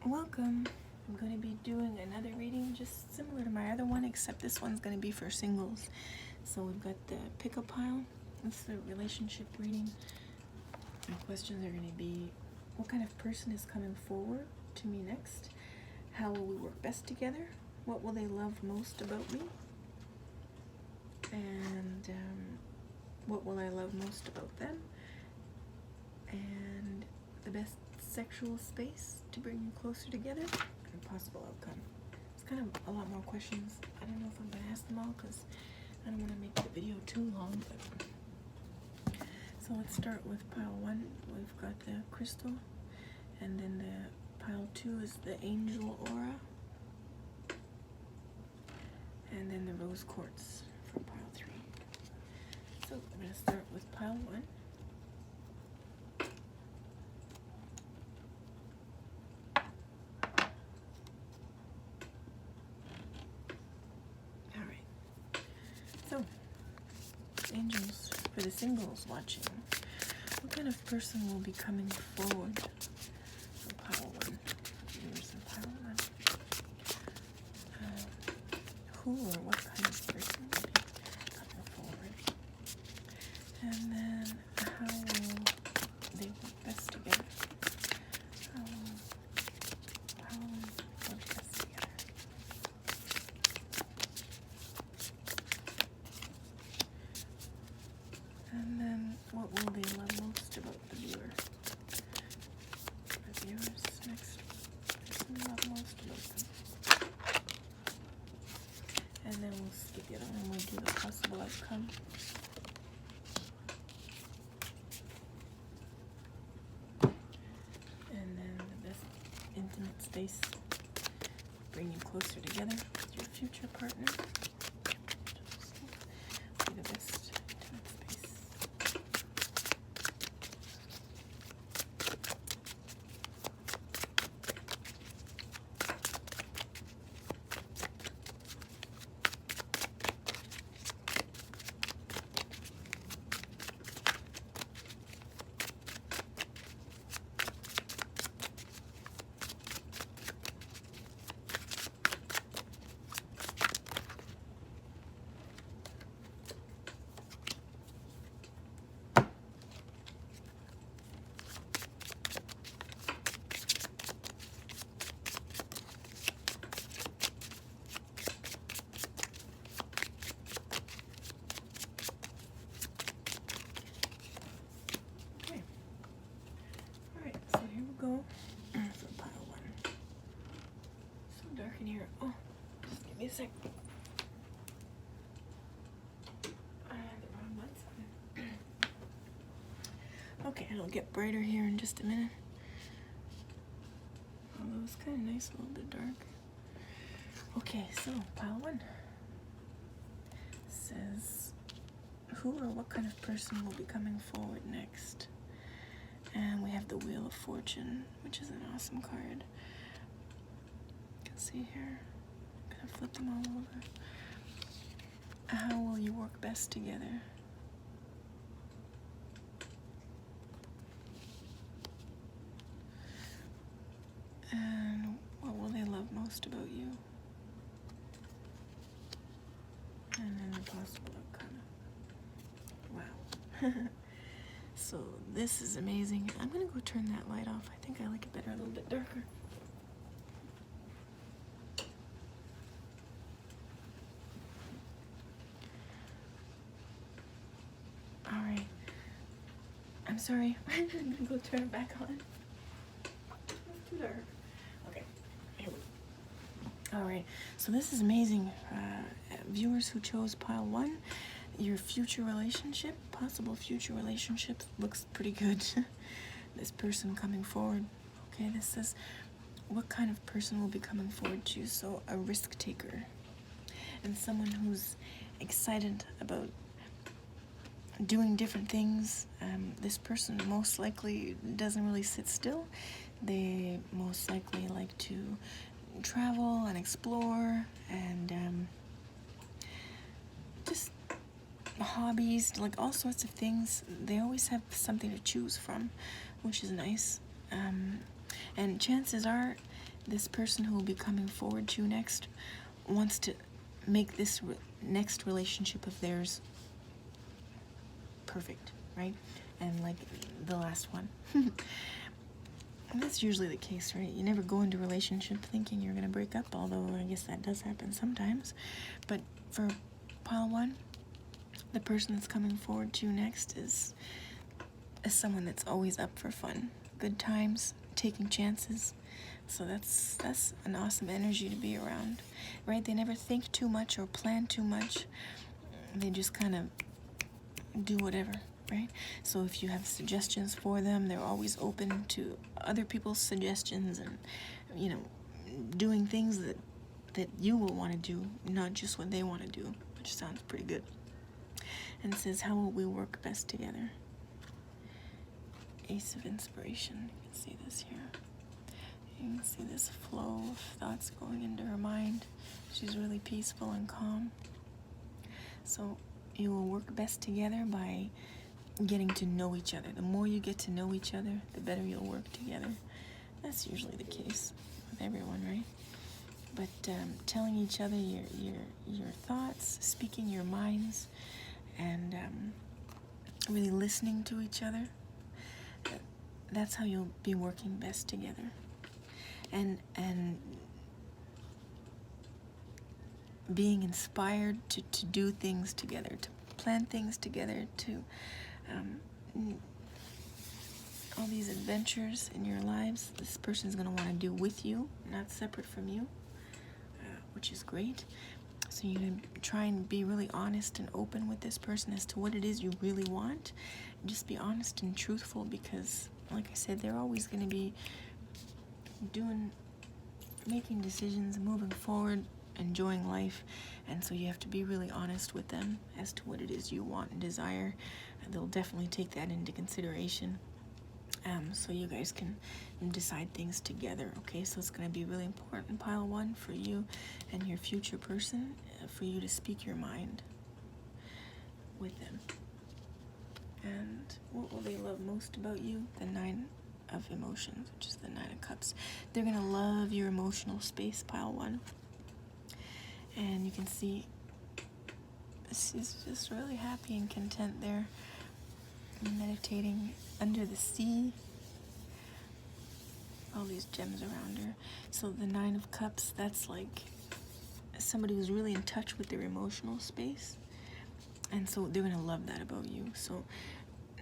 Welcome. I'm going to be doing another reading just similar to my other one, except this one's going to be for singles. So we've got the pick-up pile. It's the relationship reading. My questions are going to be, what kind of person is coming forward to me next? How will we work best together? What will they love most about me? And what will I love most about them? And the best sexual space to bring you closer together, and possible outcome. It's kind of a lot more questions. I don't know if I'm going to ask them all because I don't want to make the video too long. But so let's start with pile 1. We've got the crystal, and then the pile 2 is the angel aura, and then the rose quartz for pile 3. So we're going to start with pile 1. So, angels, for the singles watching, what kind of person will be coming forward for pile 1? Here's in pile 1. Who or what kind of person will be coming forward? And then, how will they work best together? How will they work best together? And then, what will they love most about the viewer? The viewers next. What do they love most about them? And then we'll skip the other one and we'll do the possible outcome. And then the best intimate space, bring you closer together with your future partner. Be the best intimate space. Go for pile 1. So dark in here. Oh, just give me a sec. I had the wrong lights on. Okay, it'll get brighter here in just a minute. Although it's kind of nice, a little bit dark. Okay, so pile 1 says, who or what kind of person will be coming forward next? And we have the Wheel of Fortune, which is an awesome card. You can see here. I'm gonna flip them all over. How will you work best together? And what will they love most about you? And then the possible outcome. Wow. So this is amazing. I'm gonna go turn that light off. I think I like it better a little bit darker. All right. I'm sorry. I'm gonna go turn it back on. It's too dark. Okay. Here we go. All right. So this is amazing. Viewers who chose pile 1. Your future relationship, possible future relationship, looks pretty good. This person coming forward. Okay, this says, what kind of person will be coming forward to you? So a risk taker and someone who's excited about doing different things. This person most likely doesn't really sit still. They most likely like to travel and explore and just hobbies, like all sorts of things. They always have something to choose from, which is nice. And chances are this person who will be coming forward to you next wants to make this next relationship of theirs perfect, right? And like the last one. And that's usually the case, right? You never go into a relationship thinking you're going to break up, although I guess that does happen sometimes. But for pile 1, the person that's coming forward to you next is someone that's always up for fun, good times, taking chances. So that's an awesome energy to be around, right? They never think too much or plan too much. They just kind of do whatever, right? So if you have suggestions for them, they're always open to other people's suggestions and, you know, doing things that you will want to do, not just what they want to do, which sounds pretty good. And it says, how will we work best together? Ace of Inspiration. You can see this here. You can see this flow of thoughts going into her mind. She's really peaceful and calm. So you will work best together by getting to know each other. The more you get to know each other, the better you'll work together. That's usually the case with everyone, right? But telling each other your thoughts, speaking your minds, and really listening to each other, that's how you'll be working best together. And being inspired to do things together, to plan things together, to all these adventures in your lives, this person's going to want to do with you, not separate from you, which is great. So you can try and be really honest and open with this person as to what it is you really want. Just be honest and truthful, because, like I said, they're always going to be making decisions, moving forward, enjoying life, and so you have to be really honest with them as to what it is you want and desire. And they'll definitely take that into consideration, so you guys can decide things together. Okay, so it's going to be really important, pile 1, for you and your future person, for you to speak your mind with them. And what will they love most about you? The 9 of Emotions, which is the 9 of Cups. They're going to love your emotional space, pile 1. And you can see she's just really happy and content there, meditating under the sea. All these gems around her. So the 9 of Cups, that's like somebody who's really in touch with their emotional space. And so they're going to love that about you. So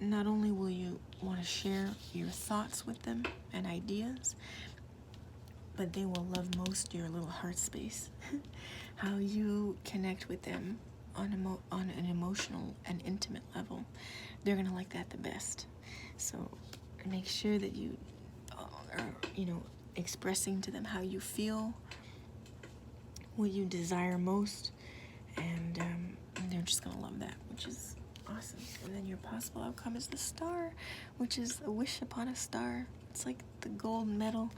not only will you want to share your thoughts with them and ideas, but they will love most your little heart space. How you connect with them on an emotional and intimate level. They're going to like that the best. So make sure that you are, expressing to them how you feel, what you desire most, and they're just going to love that, which is awesome. And then your possible outcome is the Star, which is a wish upon a star. It's like the gold medal.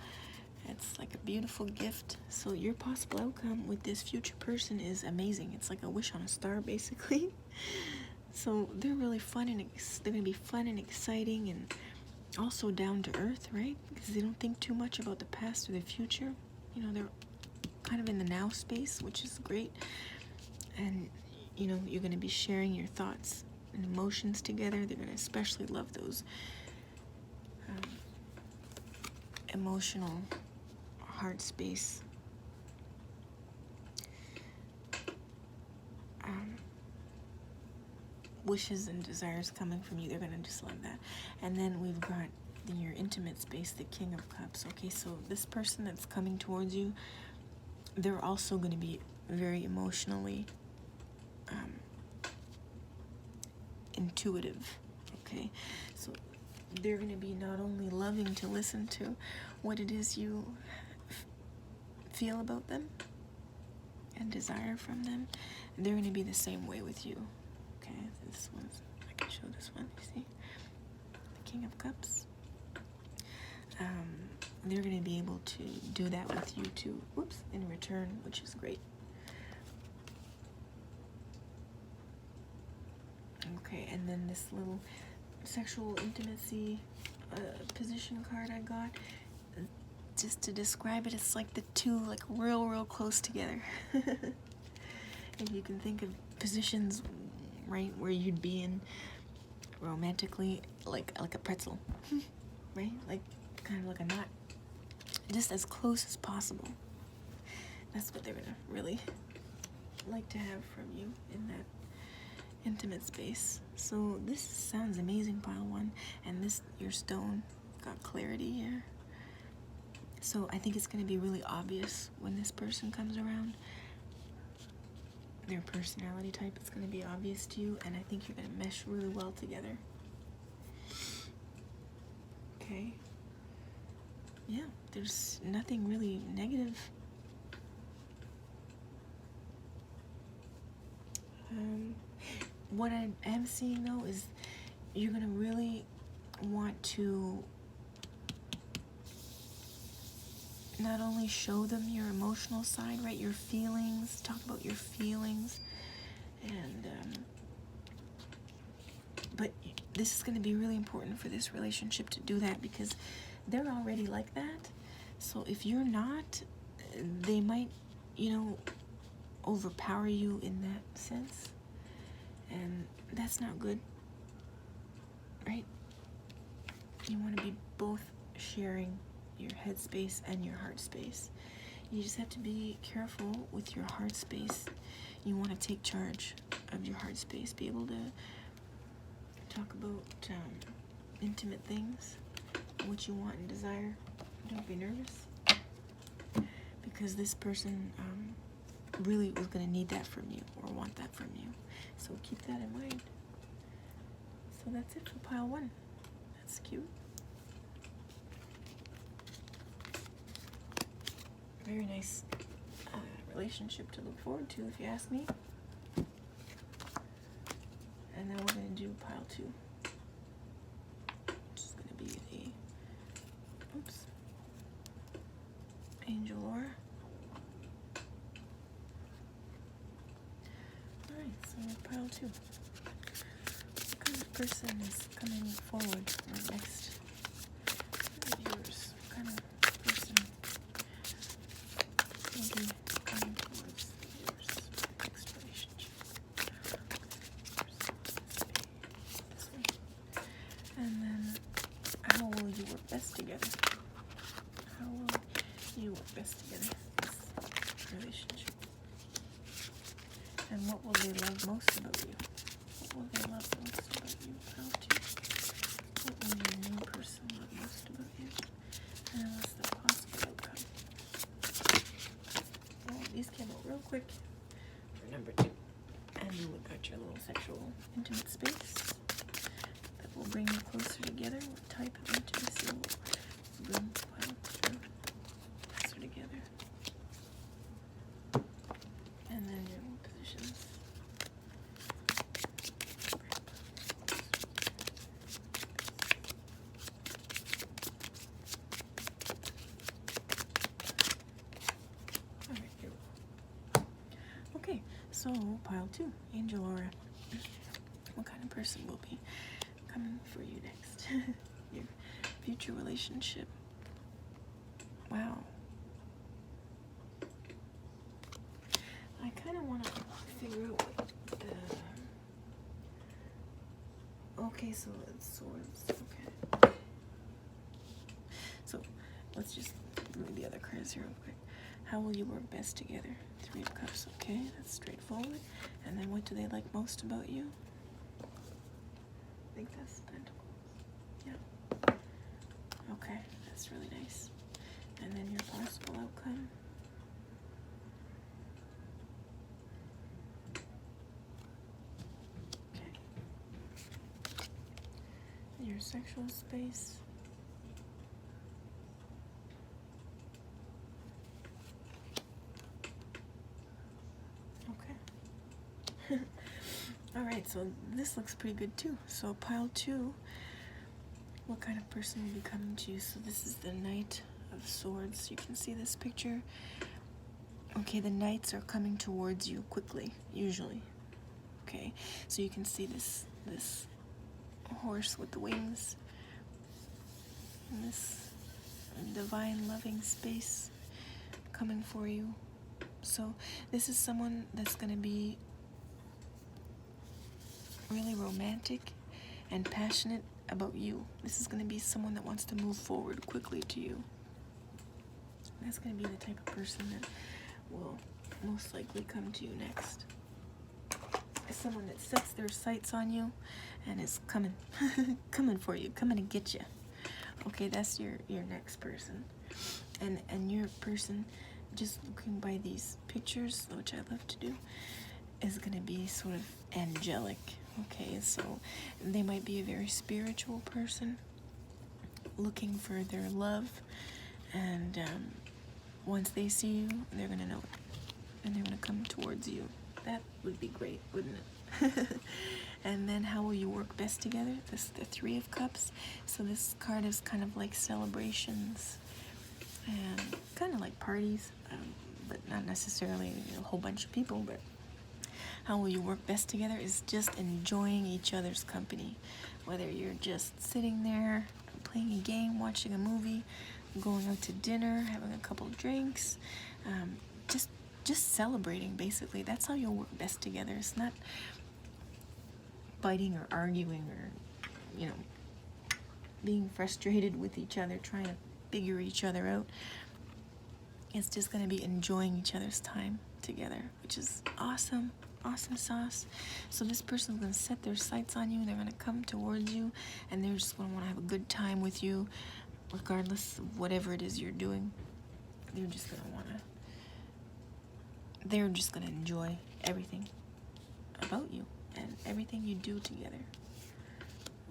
It's like a beautiful gift. So your possible outcome with this future person is amazing. It's like a wish on a star, basically. So they're really fun, and they're going to be fun and exciting, and also down to earth, right? Because they don't think too much about the past or the future. They're kind of in the now space, which is great. And you're going to be sharing your thoughts and emotions together. They're going to especially love those emotional heart space wishes and desires coming from you. They're going to just love that. And then we've got in your intimate space, the King of Cups. Okay, so this person that's coming towards you, they're also going to be very emotionally intuitive. Okay, so they're going to be not only loving to listen to what it is you feel about them and desire from them, they're going to be the same way with you. Okay, this one's, I can show this one, you see? The King of Cups. They're going to be able to do that with you too, in return, which is great. Okay, and then this little sexual intimacy position card I got just to describe it, it's like the two like real close together. If you can think of positions, right, where you'd be in romantically, like a pretzel, right? Like kind of like a knot, just as close as possible. That's what they're gonna really like to have from you in that intimate space. So this sounds amazing, pile 1, and this, your stone got clarity here. So I think it's going to be really obvious when this person comes around. Their personality type is going to be obvious to you, and I think you're going to mesh really well together. Okay. Yeah, there's nothing really negative. What I am seeing though is you're going to really want to not only show them your emotional side, right, your feelings, talk about your feelings, and but this is going to be really important for this relationship to do that, because they're already like that. So if you're not, they might, overpower you in that sense, and that's not good, right? You want to be both sharing your head space and your heart space. You just have to be careful with your heart space. You want to take charge of your heart space, be able to talk about intimate things, what you want and desire. Don't be nervous, because this person really was going to need that from you or want that from you. So keep that in mind. So that's it for pile 1. That's cute. Very nice relationship to look forward to, if you ask me. And then we're going to do pile 2, which is going to be Angel Aura. Alright, so pile 2. What kind of person is coming forward or next? Viewers, what kind of person will be coming towards the viewers' next relationship? This way. And then, how will you work best together? How will you work best together in this relationship? And what will they love most about you? What will they love most about you? How to? What will your new person love most about you? And what's the possible outcome? Well, these came out real quick for number 2. And you look at your little sexual intimate space that will bring you closer together. What type of intimacy will bring pile 2 closer together? And then your positions. Alright, here we go. Okay, so pile 2, Angel Aura. What kind of person will be coming for you next? Your future relationship. Wow. I kind of want to figure out what okay, so it's swords. Okay. So let's just read the other cards here real quick. How will you work best together? 3 of Cups. Okay, that's straightforward. And then what do they like most about you? I think that's Pentacles. Yeah. Okay, that's really nice. And then your possible outcome. Your sexual space. Okay. Alright, so this looks pretty good too. So pile 2, what kind of person will be coming to you? So this is the Knight of Swords. You can see this picture. Okay, the knights are coming towards you quickly, usually. Okay, so you can see this horse with the wings, and this divine loving space coming for you. So this is someone that's going to be really romantic and passionate about you. This is going to be someone that wants to move forward quickly to you. That's going to be the type of person that will most likely come to you next. It's someone that sets their sights on you and is coming coming for you, coming to get you. Okay, that's your next person. And your person, just looking by these pictures, which I love to do, is going to be sort of angelic. Okay, so they might be a very spiritual person looking for their love, and once they see you, they're going to know it, and they're going to come towards you. That would be great, wouldn't it? And then how will you work best together? This is the Three of Cups. So this card is kind of like celebrations and kind of like parties, but not necessarily a whole bunch of people. But how will you work best together is just enjoying each other's company. Whether you're just sitting there playing a game, watching a movie, going out to dinner, having a couple drinks, just celebrating, basically. That's how you'll work best together. It's not fighting or arguing or, being frustrated with each other, trying to figure each other out. It's just going to be enjoying each other's time together, which is awesome. Awesome sauce. So this person's going to set their sights on you. They're going to come towards you, and they're just going to want to have a good time with you, regardless of whatever it is you're doing. They're just going to enjoy everything about you and everything you do together,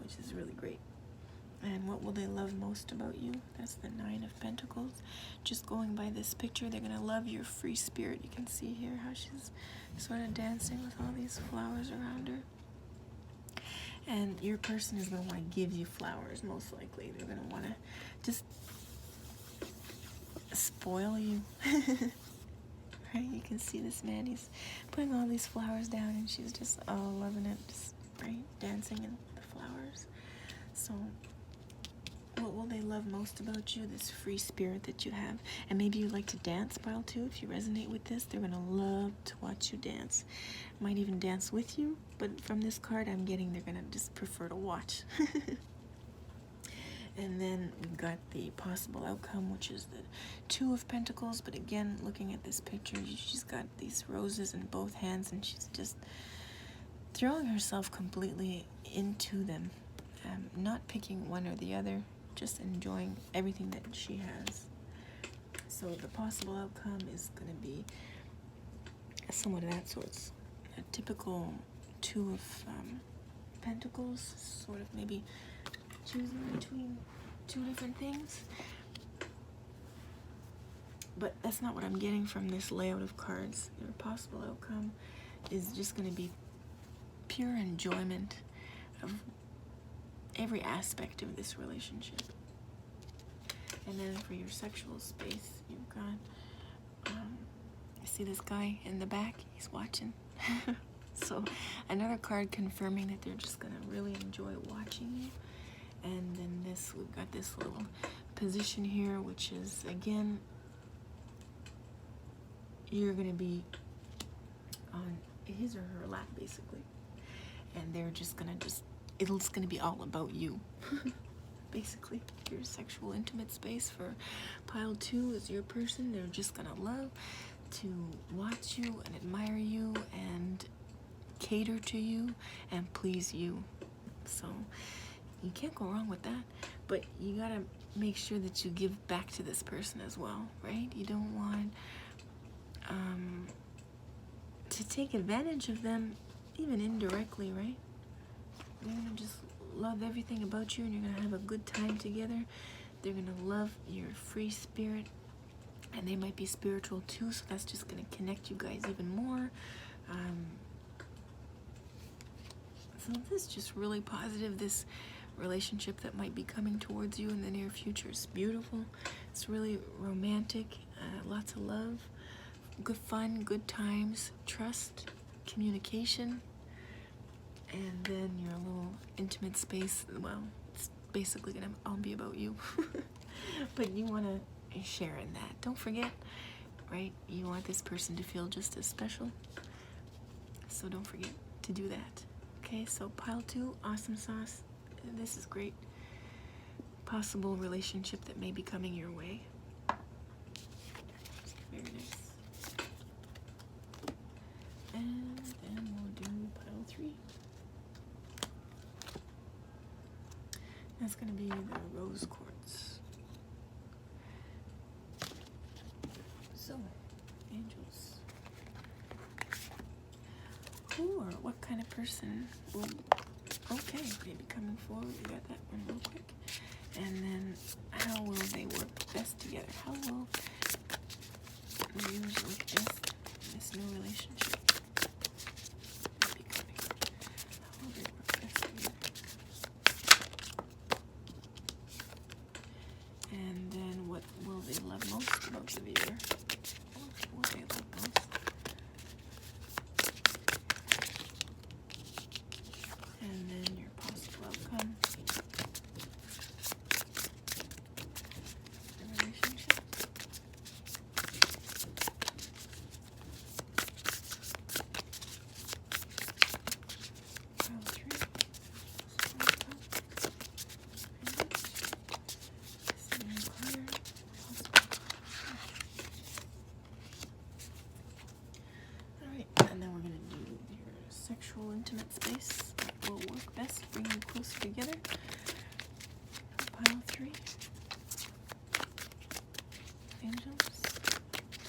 which is really great. And what will they love most about you? That's the Nine of Pentacles. Just going by this picture, they're going to love your free spirit. You can see here how she's sort of dancing with all these flowers around her. And your person is going to want to give you flowers, most likely. They're going to want to just spoil you. Right? You can see this man, he's putting all these flowers down, and she's just loving it, just right, dancing in the flowers. So what will they love most about you? This free spirit that you have. And maybe you like to dance, pile too. If you resonate with this, they're going to love to watch you dance. Might even dance with you, but from this card I'm getting they're going to just prefer to watch. And then we've got the possible outcome, which is the Two of Pentacles. But again, looking at this picture, she's got these roses in both hands, and she's just throwing herself completely into them. Not picking one or the other, just enjoying everything that she has. So the possible outcome is going to be somewhat of that sort. It's a typical Two of Pentacles, sort of maybe choosing between two different things. But that's not what I'm getting from this layout of cards. Your possible outcome is just going to be pure enjoyment of every aspect of this relationship. And then for your sexual space, you've got, you see this guy in the back? He's watching. So another card confirming that they're just going to really enjoy watching you. And then we've got this little position here, which is, again, you're going to be on his or her lap, basically. And they're just going to it's going to be all about you. Basically, your sexual intimate space for pile 2 is your person. They're just going to love to watch you and admire you and cater to you and please you. So you can't go wrong with that, but you gotta make sure that you give back to this person as well, right? You don't want to take advantage of them, even indirectly, right? They're gonna just love everything about you, and you're gonna have a good time together. They're gonna love your free spirit, and they might be spiritual too, so that's just gonna connect you guys even more. So this is just really positive. This relationship that might be coming towards you in the near future is beautiful. It's really romantic, lots of love, good fun, good times, trust, communication, and then your little intimate space. Well, it's basically gonna all be about you. But you want to share in that. Don't forget, right? You want this person to feel just as special. So don't forget to do that. Okay, so pile 2, awesome sauce. This is great. Possible relationship that may be coming your way. Very nice. And then we'll do pile 3. That's going to be the rose quartz. So, angels. Who or what kind of person will, okay, maybe coming forward. We got that one real quick. And then, how will they work best together? How will they work best in this new relationship? Maybe coming. How will they work best together? And then, what will they love most about the viewer? What will they love most? And then your possible outcome. The relationship. Pile 3. Alright, and then we're going to do your sexual intimate space. Will work best, bring you closer together. Pile 3. Angels.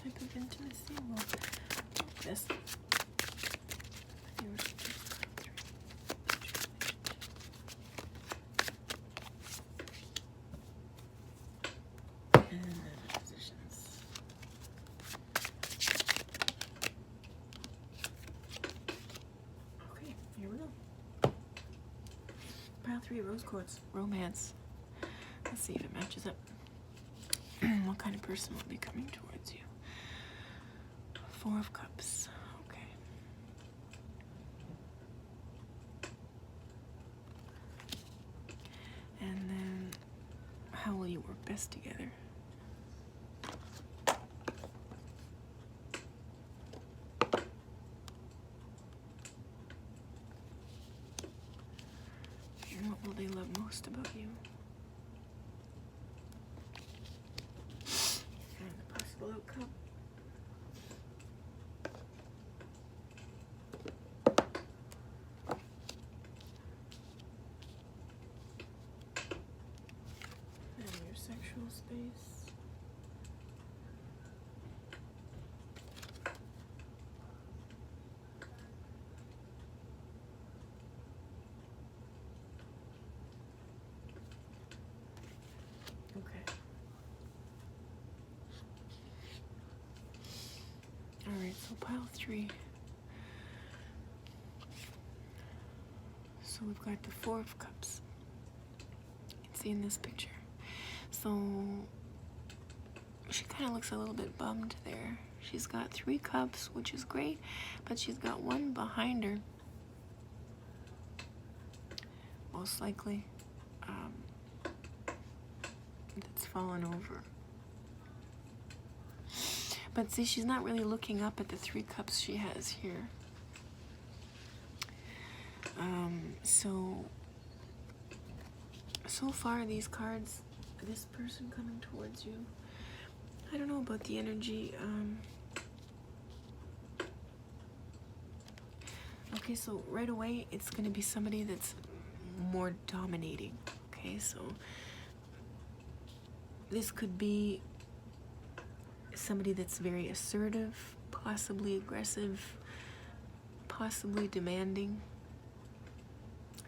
Type of intimacy will work best. Yours is pile 3. And then positions. Okay, here we go. Pile 3, rose quartz, romance. Let's see if it matches up. What kind of person will be coming towards you? 4 of Cups. Okay. And then, how will you work best together? And what will they love most about you? And the possible outcome. And your sexual space. Okay. Alright, so pile 3. So we've got the 4 of Cups. You can see in this picture. So she kind of looks a little bit bummed there. She's got 3 cups, which is great, but she's got one behind her. Most likely. That's fallen over. But see, she's not really looking up at the 3 cups she has here. So far these cards, this person coming towards you, I don't know about the energy. Okay, so right away it's going to be somebody that's more dominating. Okay, so this could be somebody that's very assertive, possibly aggressive, possibly demanding.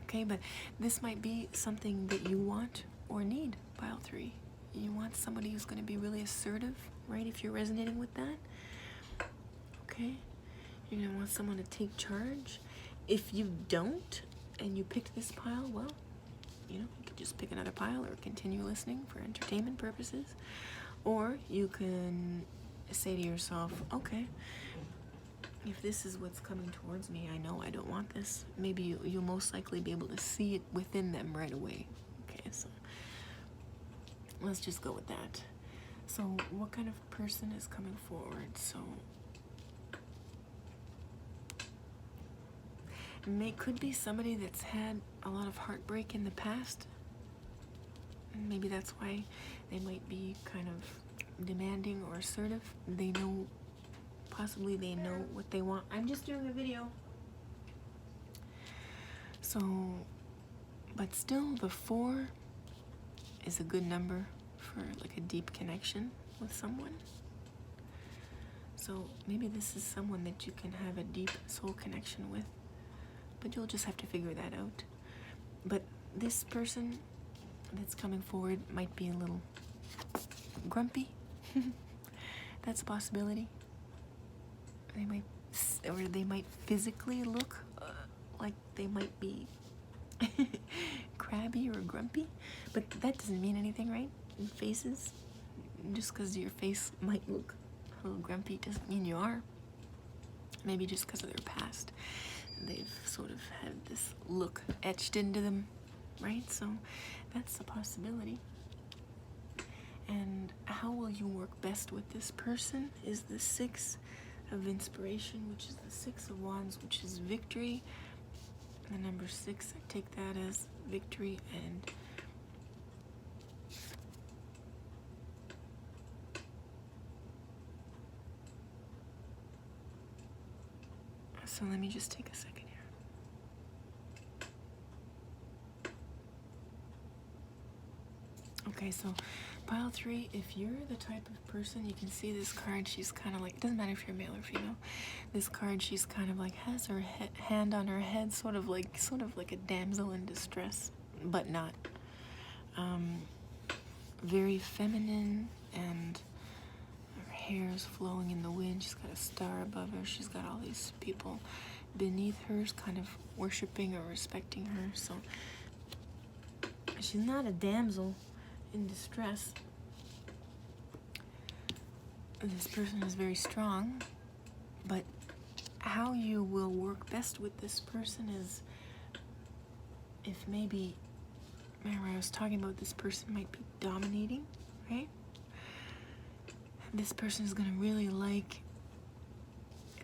Okay, but this might be something that you want or need, pile 3. You want somebody who's going to be really assertive, right? If you're resonating with that. Okay, you're going to want someone to take charge. If you don't, and you picked this pile, well, you know, you could just pick another pile or continue listening for entertainment purposes. Or you can say to yourself, okay, if this is what's coming towards me, I know I don't want this. Maybe you'll most likely be able to see it within them right away. Okay, so let's just go with that. So what kind of person is coming forward? So could be somebody that's had a lot of heartbreak in the past. Maybe that's why they might be kind of demanding or assertive. They know, possibly they know what they want. I'm just doing a video. So, but still the 4 is a good number for like a deep connection with someone. So maybe this is someone that you can have a deep soul connection with, but you'll just have to figure that out. But this person that's coming forward might be a little grumpy. That's a possibility. They might physically look like they might be crabby or grumpy, but that doesn't mean anything, right? Faces, just because your face might look a little grumpy doesn't mean you are. Maybe just because of their past, they've sort of had this look etched into them, right? So that's a possibility. And how will you work best with this person is the 6 of inspiration, which is the 6 of wands, which is victory. The number 6, I take that as victory. And so let me just take a second here. Okay, so pile 3, if you're the type of person, you can see this card, she's kind of like, it doesn't matter if you're male or female, this card, she's kind of like has her hand on her head, sort of like a damsel in distress, but not. Very feminine, and her hair is flowing in the wind. She's got a star above her. She's got all these people beneath her, kind of worshiping or respecting her. So she's not a damsel in distress. This person is very strong, but how you will work best with this person is, if maybe, remember I was talking about this person might be dominating, right? This person is going to really like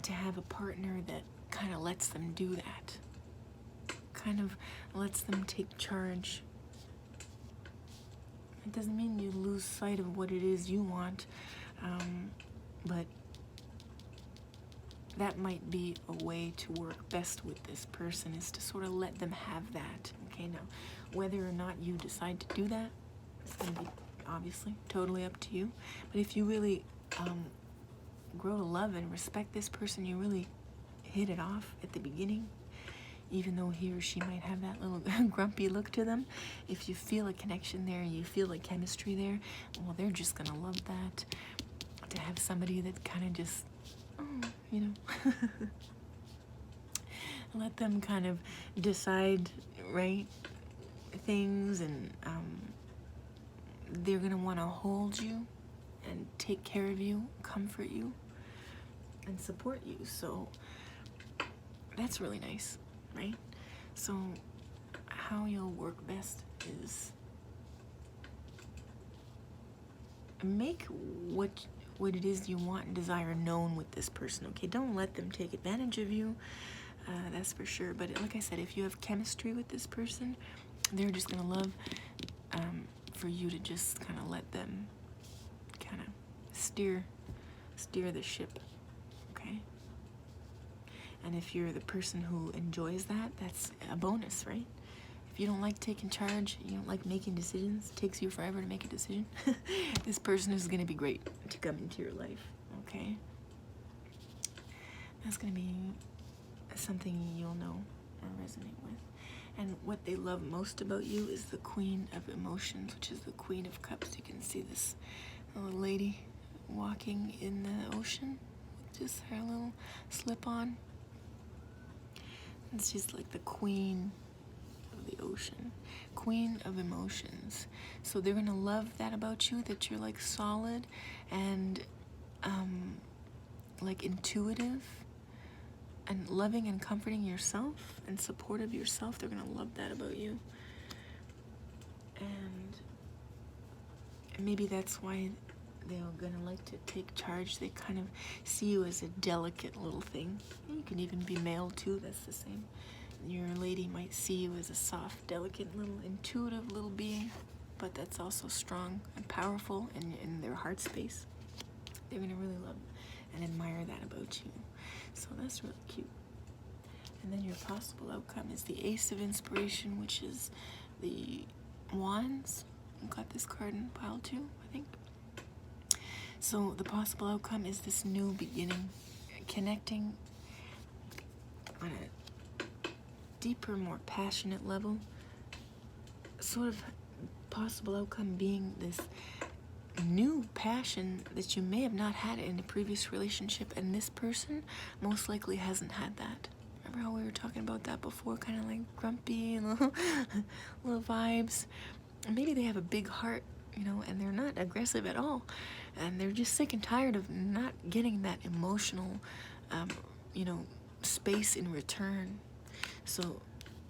to have a partner that kind of lets them do that, kind of lets them take charge. It doesn't mean you lose sight of what it is you want, but that might be a way to work best with this person, is to sort of let them have that. Okay, now whether or not you decide to do that, it's going to be obviously totally up to you. But if you really grow to love and respect this person, you really hit it off at the beginning, even though he or she might have that little grumpy look to them. If you feel a connection there, you feel a chemistry there, well, they're just gonna love that. To have somebody that kind of just, you know, let them kind of decide, right, things, and they're gonna wanna hold you and take care of you, comfort you, and support you. So that's really nice, right? So how you'll work best is make what it is you want and desire known with this person, okay? Don't let them take advantage of you, that's for sure. But like I said, if you have chemistry with this person, they're just gonna love for you to just kind of let them kind of steer the ship, okay? And if you're the person who enjoys that, that's a bonus, right? If you don't like taking charge, you don't like making decisions, it takes you forever to make a decision, this person is going to be great to come into your life, okay? That's going to be something you'll know or resonate with. And what they love most about you is the Queen of Emotions, which is the Queen of Cups. You can see this little lady walking in the ocean with just her little slip-on. And she's like the queen of the ocean, Queen of Emotions. So they're gonna love that about you, that you're like solid and like intuitive and loving and comforting yourself and supportive yourself. They're gonna love that about you. And maybe that's why they're gonna like to take charge. They kind of see you as a delicate little thing. You can even be male too, that's the same. Your lady might see you as a soft, delicate, little intuitive little being, but that's also strong and powerful in their heart space. They're gonna really love and admire that about you. So that's really cute. And then your possible outcome is the Ace of Inspiration, which is the Wands. I've got this card in pile 2, I think. So the possible outcome is this new beginning, connecting on a deeper, more passionate level. Sort of possible outcome being this new passion that you may have not had in a previous relationship, and this person most likely hasn't had that. Remember how we were talking about that before, kind of like grumpy and little vibes? And maybe they have a big heart, you know, and they're not aggressive at all, and they're just sick and tired of not getting that emotional, you know, space in return. So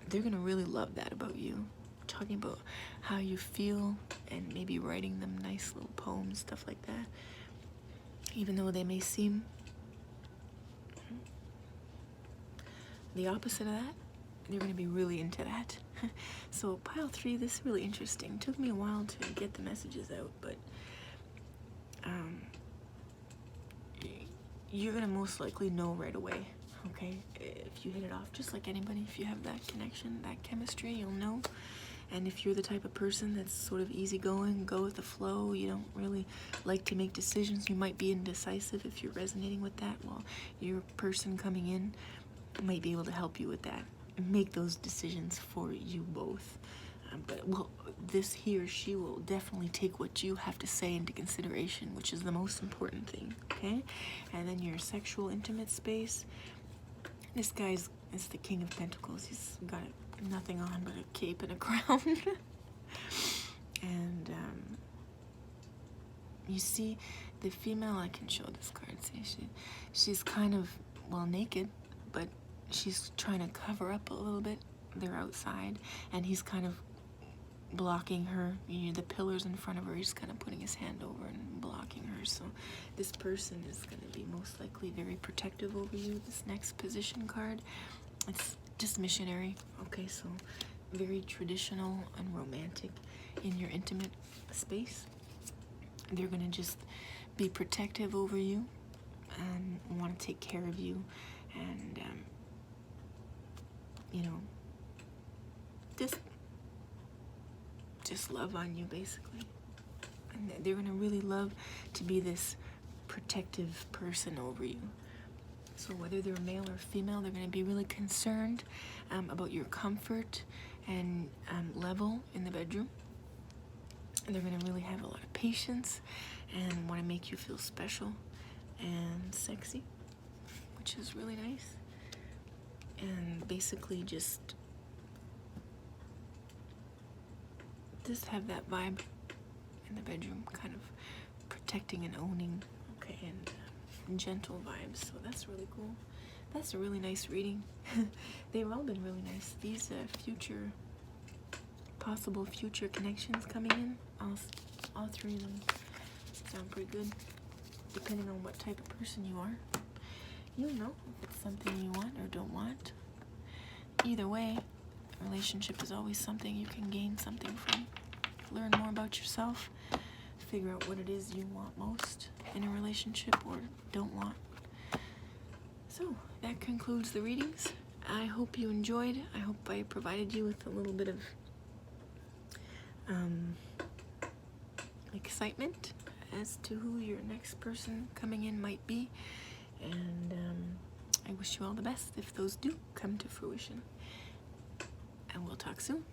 they're gonna really love that about you. Talking about how you feel and maybe writing them nice little poems, stuff like that. Even though they may seem the opposite of that, they're going to be really into that. So pile 3, this is really interesting. Took me a while to get the messages out, but you're going to most likely know right away, okay? If you hit it off, just like anybody, if you have that connection, that chemistry, you'll know. And if you're the type of person that's sort of easygoing, go with the flow, you don't really like to make decisions, you might be indecisive. If you're resonating with that, well, your person coming in might be able to help you with that and make those decisions for you both. But well, this he or she will definitely take what you have to say into consideration, which is the most important thing, okay? And then your sexual intimate space. This guy's is the King of Pentacles. He's got nothing on but a cape and a crown. And you see the female, I can show this card, see, she's kind of, well, naked, but she's trying to cover up a little bit. They're outside, and he's kind of blocking her. You know, the pillars in front of her, he's kind of putting his hand over and blocking her. So this person is going to be most likely very protective over you. This next position card, it's just missionary. Okay, so very traditional and romantic in your intimate space. They're going to just be protective over you and want to take care of you, and you know, just love on you, basically. And they're gonna really love to be this protective person over you. So whether they're male or female, they're gonna be really concerned about your comfort and level in the bedroom. And they're gonna really have a lot of patience and want to make you feel special and sexy, which is really nice. And basically just have that vibe in the bedroom, kind of protecting and owning, okay, and gentle vibes. So that's really cool. That's a really nice reading. They've all been really nice. These possible future connections coming in, all 3 of them sound pretty good, depending on what type of person you are. You'll know if it's something you want or don't want. Either way, a relationship is always something you can gain something from. Learn more about yourself, figure out what it is you want most in a relationship or don't want. So that concludes the readings. I hope you enjoyed. I hope I provided you with a little bit of excitement as to who your next person coming in might be. And I wish you all the best if those do come to fruition. And we'll talk soon.